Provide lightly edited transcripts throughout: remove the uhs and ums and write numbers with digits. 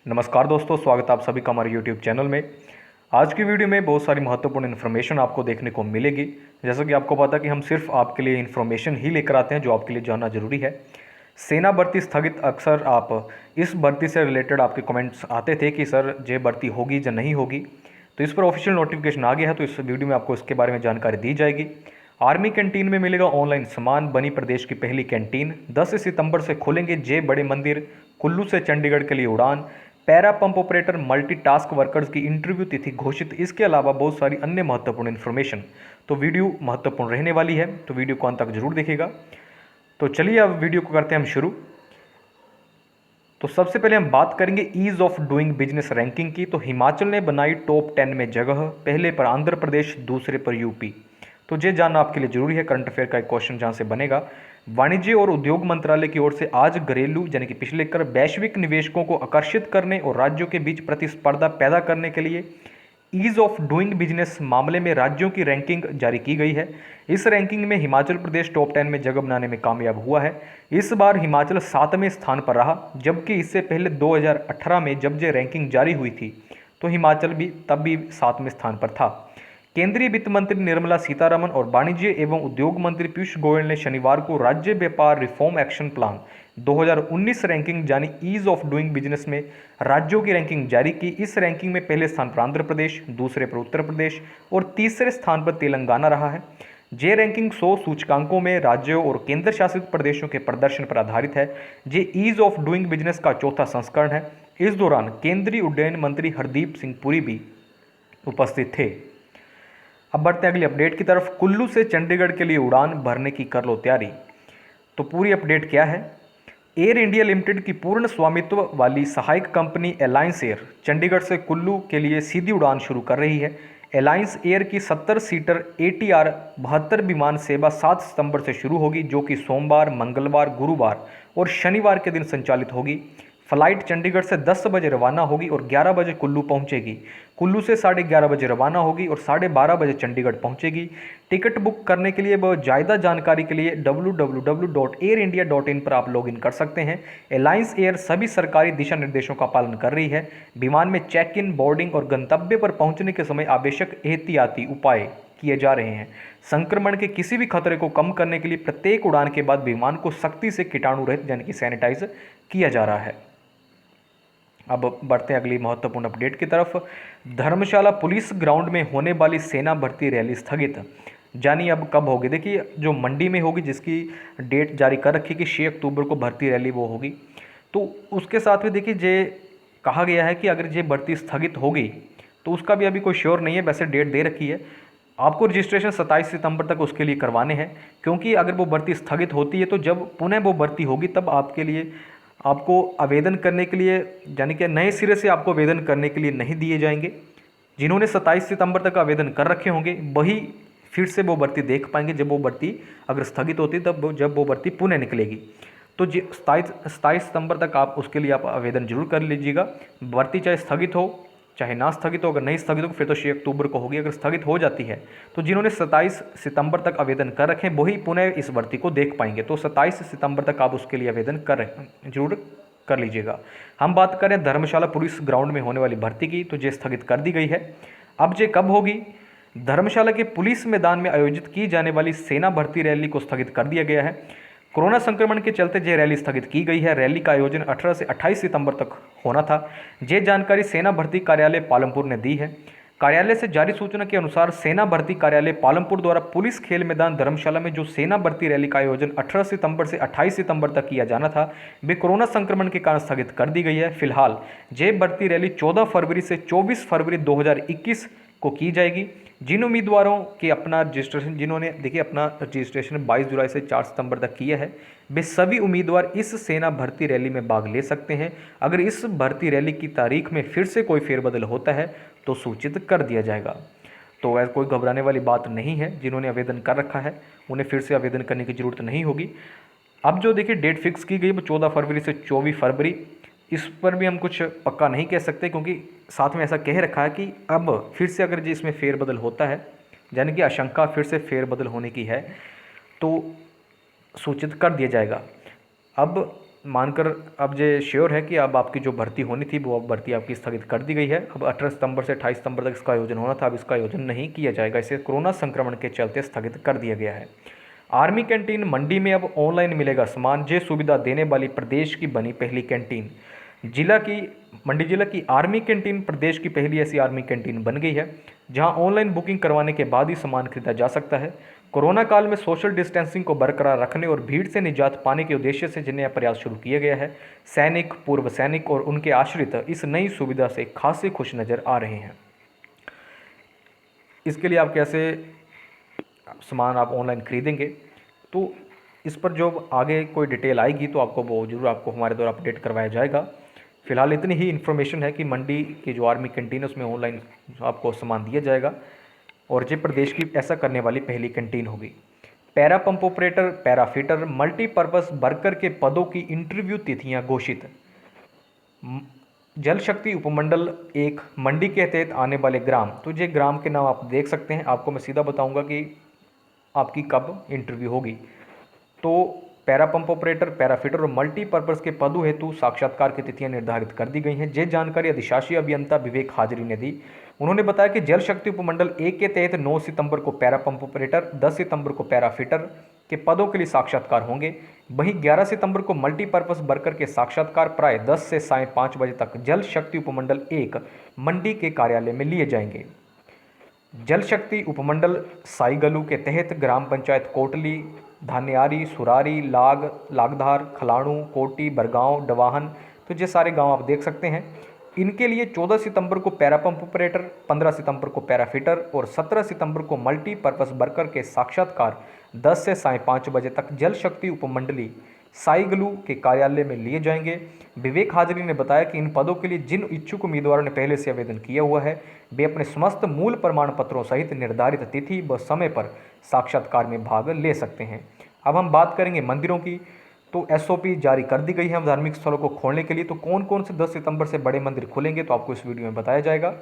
नमस्कार दोस्तों, स्वागत है आप सभी का हमारे YouTube चैनल में। आज की वीडियो में बहुत सारी महत्वपूर्ण इन्फॉर्मेशन आपको देखने को मिलेगी। जैसा कि आपको पता है कि हम सिर्फ आपके लिए इन्फॉर्मेशन ही लेकर आते हैं जो आपके लिए जानना जरूरी है। सेना भर्ती स्थगित, अक्सर आप इस भर्ती से रिलेटेड आपके कमेंट्स आते थे कि सर ये भर्ती होगी या नहीं होगी। तो इस पर ऑफिशियल नोटिफिकेशन आ गया है, तो इस वीडियो में आपको इसके बारे में जानकारी दी जाएगी। आर्मी कैंटीन में मिलेगा ऑनलाइन सामान, बनी प्रदेश की पहली कैंटीन। 10 सितंबर से खुलेंगे जे बड़े मंदिर। कुल्लू से चंडीगढ़ के लिए उड़ान। Para pump operator multitask workers की इंटरव्यू तिथि घोषित। इसके अलावा बहुत सारी अन्य महत्वपूर्ण इन्फॉर्मेशन। तो वीडियो महत्वपूर्ण रहने वाली है, तो वीडियो को अंत तक जरूर देखिएगा। तो चलिए अब वीडियो को करते हैं हम शुरू। तो सबसे पहले हम बात करेंगे ease of doing business ranking की। तो हिमाचल ने बनाई टॉप 10 में जगह, पहले पर आंध्र प्रदेश, दूसरे पर यूपी। तो ये जानना आपके लिए जरूरी है, करंट अफेयर का एक क्वेश्चन जहां से बनेगा। वाणिज्य और उद्योग मंत्रालय की ओर से आज घरेलू यानी कि पिछले कर वैश्विक निवेशकों को आकर्षित करने और राज्यों के बीच प्रतिस्पर्धा पैदा करने के लिए ईज ऑफ डूइंग बिजनेस मामले में राज्यों की रैंकिंग जारी की गई है। इस रैंकिंग में हिमाचल प्रदेश टॉप 10 में जगह बनाने में कामयाब हुआ है। इस बार हिमाचल 7वें स्थान पर रहा, जबकि इससे पहले 2018 में जब ये रैंकिंग जारी हुई थी तो हिमाचल भी तब भी 7वें स्थान पर था। केंद्रीय वित्त मंत्री निर्मला सीतारमण और वाणिज्य एवं उद्योग मंत्री पीयूष गोयल ने शनिवार को राज्य व्यापार रिफॉर्म एक्शन प्लान 2019 रैंकिंग यानी ईज ऑफ डूइंग बिजनेस में राज्यों की रैंकिंग जारी की। इस रैंकिंग में पहले स्थान पर आंध्र प्रदेश, दूसरे पर उत्तर प्रदेश और तीसरे स्थान पर तेलंगाना रहा है। जे रैंकिंग 100 सूचकांकों में राज्यों और केंद्र शासित प्रदेशों के प्रदर्शन पर आधारित है। जे ईज ऑफ डूइंग बिजनेस का चौथा संस्करण है। इस दौरान केंद्रीय उड्डयन मंत्री हरदीप सिंह पुरी भी उपस्थित थे। अब बढ़ते हैं अगली अपडेट की तरफ। कुल्लू से चंडीगढ़ के लिए उड़ान भरने की कर लो तैयारी। तो पूरी अपडेट क्या है? एयर इंडिया लिमिटेड की पूर्ण स्वामित्व वाली सहायक कंपनी एलायंस एयर चंडीगढ़ से कुल्लू के लिए सीधी उड़ान शुरू कर रही है। एलायंस एयर की 70 सीटर ATR 72 विमान सेवा 7 सितंबर से शुरू होगी, जो कि सोमवार, मंगलवार, गुरुवार और शनिवार के दिन संचालित होगी। फ्लाइट चंडीगढ़ से 10 बजे रवाना होगी और 11 बजे कुल्लू पहुंचेगी। कुल्लू से 11:30 बजे रवाना होगी और 12:30 बजे चंडीगढ़ पहुंचेगी। टिकट बुक करने के लिए व ज़्यादा जानकारी के लिए www.airindia.in पर आप लॉगिन कर सकते हैं। एलायंस एयर सभी सरकारी दिशा निर्देशों का पालन कर रही है। विमान में चेक इन, बोर्डिंग और गंतव्य पर पहुंचने के समय आवश्यक एहतियाती उपाय किए जा रहे हैं। संक्रमण के किसी भी खतरे को कम करने के लिए प्रत्येक उड़ान के बाद विमान को सख्ती से कीटाणु रहित यानी कि सैनिटाइज किया जा रहा है। अब बढ़ते हैं अगली महत्वपूर्ण अपडेट की तरफ। धर्मशाला पुलिस ग्राउंड में होने वाली सेना भर्ती रैली स्थगित। जानिए अब कब होगी। देखिए, जो मंडी में होगी, जिसकी डेट जारी कर रखी कि 6 अक्टूबर को भर्ती रैली वो होगी। तो उसके साथ में देखिए ये कहा गया है कि अगर ये भर्ती स्थगित होगी तो उसका भी अभी कोई श्योर नहीं है। वैसे डेट दे रखी है, आपको रजिस्ट्रेशन 27 सितंबर तक उसके लिए करवाने हैं। क्योंकि अगर वो भर्ती स्थगित होती है तो जब पुनः वो भर्ती होगी तब आपके लिए आपको आवेदन करने के लिए यानी कि नए सिरे से आपको आवेदन करने के लिए नहीं दिए जाएंगे। जिन्होंने 27 सितंबर तक आवेदन कर रखे होंगे वही फिर से वो भर्ती देख पाएंगे। जब वो भर्ती अगर स्थगित होती तब जब वो भर्ती पुनः निकलेगी। तो 27 सितंबर तक आप उसके लिए आप आवेदन जरूर कर लीजिएगा। भर्ती चाहे स्थगित हो चाहे ना स्थगित हो, अगर नहीं स्थगित हो फिर तो 6 अक्टूबर को होगी। अगर स्थगित हो जाती है तो जिन्होंने 27 सितंबर तक आवेदन कर रखे हैं वही पुनः इस भर्ती को देख पाएंगे। तो 27 सितंबर तक आप उसके लिए आवेदन जरूर कर लीजिएगा। हम बात करें धर्मशाला पुलिस ग्राउंड में होने वाली भर्ती की, तो ये स्थगित कर दी गई है। अब ये कब होगी? धर्मशाला के पुलिस मैदान में आयोजित की जाने वाली सेना भर्ती रैली को स्थगित कर दिया गया है। कोरोना संक्रमण के चलते ये रैली स्थगित की गई है। रैली का आयोजन 18 से 28 सितंबर तक होना था। ये जानकारी सेना भर्ती कार्यालय पालमपुर ने दी है। कार्यालय से जारी सूचना के अनुसार सेना भर्ती कार्यालय पालमपुर द्वारा पुलिस खेल मैदान धर्मशाला में जो सेना भर्ती रैली का आयोजन 18 सितंबर से 28 सितंबर तक किया जाना था, वे कोरोना संक्रमण के कारण स्थगित कर दी गई है। फिलहाल ये भर्ती रैली 14 फरवरी से 24 फरवरी 2021 को की जाएगी। जिन उम्मीदवारों के अपना रजिस्ट्रेशन जिन्होंने देखिए अपना रजिस्ट्रेशन 22 जुलाई से 4 सितंबर तक किया है, वे सभी उम्मीदवार इस सेना भर्ती रैली में भाग ले सकते हैं। अगर इस भर्ती रैली की तारीख में फिर से कोई फेरबदल होता है तो सूचित कर दिया जाएगा। तो ऐसा कोई घबराने वाली बात नहीं है। जिन्होंने आवेदन कर रखा है उन्हें फिर से आवेदन करने की ज़रूरत नहीं होगी। अब जो देखिए डेट फिक्स की गई वो 14 फरवरी से 24 फरवरी। इस पर भी हम कुछ पक्का नहीं कह सकते, क्योंकि साथ में ऐसा कह रखा है कि अब फिर से अगर जी इसमें फेरबदल होता है, यानी कि आशंका फिर से फेरबदल होने की है, तो सूचित कर दिया जाएगा। अब मानकर अब ये श्योर है कि अब आपकी जो भर्ती होनी थी वो अब भर्ती आपकी स्थगित कर दी गई है। अब 18 सितंबर से 28 सितंबर तक इसका आयोजन होना था, अब इसका आयोजन नहीं किया जाएगा। इसे कोरोना संक्रमण के चलते स्थगित कर दिया गया है। आर्मी कैंटीन मंडी में अब ऑनलाइन मिलेगा सामान, ये सुविधा देने वाली प्रदेश की बनी पहली कैंटीन। मंडी जिला की आर्मी कैंटीन प्रदेश की पहली ऐसी आर्मी कैंटीन बन गई है जहां ऑनलाइन बुकिंग करवाने के बाद ही सामान खरीदा जा सकता है। कोरोना काल में सोशल डिस्टेंसिंग को बरकरार रखने और भीड़ से निजात पाने के उद्देश्य से जिन्हें प्रयास शुरू किया गया है, सैनिक, पूर्व सैनिक और उनके आश्रित इस नई सुविधा से खासे खुश नजर आ रहे हैं। इसके लिए आप कैसे सामान आप ऑनलाइन खरीदेंगे, तो इस पर जो आगे कोई डिटेल आएगी तो आपको वो जरूर आपको हमारे द्वारा अपडेट करवाया जाएगा। फिलहाल इतनी ही इन्फॉर्मेशन है कि मंडी की जो आर्मी कैंटीन है उसमें ऑनलाइन आपको सामान दिया जाएगा और ये प्रदेश की ऐसा करने वाली पहली कैंटीन होगी। Para pump operator, para fitter, multipurpose worker के पदों की इंटरव्यू तिथियां घोषित। जल शक्ति उपमंडल 1 मंडी के तहत आने वाले ग्राम, तो ये ग्राम के नाम आप देख सकते हैं। आपको मैं सीधा बताऊंगा कि आपकी कब इंटरव्यू होगी। तो para pump operator, para fitter और मल्टीपर्पज़ के पदों हेतु साक्षात्कार की तिथियां निर्धारित कर दी गई हैं। ये जानकारी अधिशासी अभियंता विवेक हाजरी ने दी। उन्होंने बताया कि जल शक्ति उपमंडल 1 के तहत 9 सितंबर को पैरा पंप ऑपरेटर, 10 सितंबर को पैरा फिटर के पदों के लिए साक्षात्कार होंगे। वहीं 11 सितंबर को मल्टीपर्पज़ वर्कर के साक्षात्कार प्राय 10 से साय 5 बजे तक जल शक्ति उपमंडल 1 मंडी के कार्यालय में लिए जाएंगे। जल शक्ति उपमंडल साईगलू के तहत ग्राम पंचायत कोटली, धान्यारी, सुरारी, लागधार, खलाणू, कोटी, बरगांव, डवाहन, तो ये सारे गांव आप देख सकते हैं। इनके लिए 14 सितंबर को पैरा पंप ऑपरेटर, 15 सितंबर को पैरा फिटर और 17 सितंबर को मल्टीपर्पज़ वर्कर के साक्षात्कार 10 से साय 5 बजे तक जल शक्ति उपमंडली साईगलू के कार्यालय में लिए जाएंगे। विवेक हाजरी ने बताया कि इन पदों के लिए जिन इच्छुक उम्मीदवारों ने पहले से आवेदन किया हुआ है वे अपने समस्त मूल प्रमाण पत्रों सहित निर्धारित तिथि व समय पर साक्षात्कार में भाग ले सकते हैं। अब हम बात करेंगे मंदिरों की, तो एसओपी जारी कर दी गई है धार्मिक स्थलों को खोलने के लिए। तो कौन कौन से 10 सितंबर से बड़े मंदिर खुलेंगे तो आपको इस वीडियो में बताया जाएगा।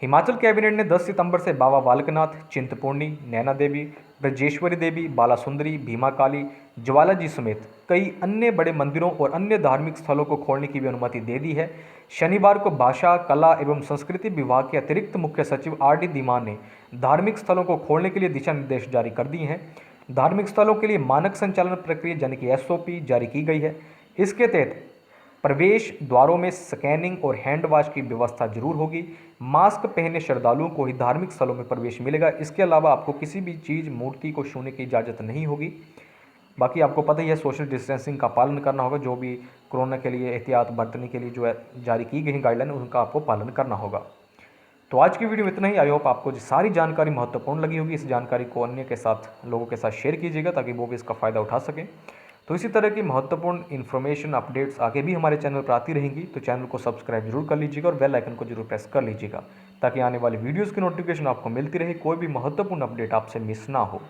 हिमाचल कैबिनेट ने 10 सितंबर से बाबा बालकनाथ, चिंतपूर्णी, नैना देवी, ब्रजेश्वरी देवी, बाला सुंदरी, भीमा काली, ज्वाला जी समेत कई अन्य बड़े मंदिरों और अन्य धार्मिक स्थलों को खोलने की भी अनुमति दे दी है। शनिवार को भाषा, कला एवं संस्कृति विभाग के अतिरिक्त मुख्य सचिव आर.डी. धीमान ने धार्मिक स्थलों को खोलने के लिए दिशा निर्देश जारी कर दिए हैं। धार्मिक स्थलों के लिए मानक संचालन प्रक्रिया यानी कि एसओपी जारी की गई है। इसके तहत प्रवेश द्वारों में स्कैनिंग और हैंड वॉश की व्यवस्था जरूर होगी। मास्क पहने श्रद्धालुओं को ही धार्मिक स्थलों में प्रवेश मिलेगा। इसके अलावा आपको किसी भी चीज़, मूर्ति को छूने की इजाज़त नहीं होगी। बाकी आपको पता ही है सोशल डिस्टेंसिंग का पालन करना होगा। जो भी कोरोना के लिए एहतियात बरतने के लिए जो है जारी की गई गाइडलाइन उनका आपको पालन करना होगा। तो आज की वीडियो में इतना ही। आई होप आपको सारी जानकारी महत्वपूर्ण लगी होगी। इस जानकारी को अन्य के साथ, लोगों के साथ शेयर कीजिएगा ताकि वो भी इसका फ़ायदा उठा सकें। तो इसी तरह की महत्वपूर्ण इन्फॉर्मेशन, अपडेट्स आगे भी हमारे चैनल पर आती रहेंगी। तो चैनल को सब्सक्राइब जरूर कर लीजिएगा और बेल आइकन को जरूर प्रेस कर लीजिएगा ताकि आने वाली वीडियोज़ की नोटिफिकेशन आपको मिलती रहे, कोई भी महत्वपूर्ण अपडेट आपसे मिस ना हो।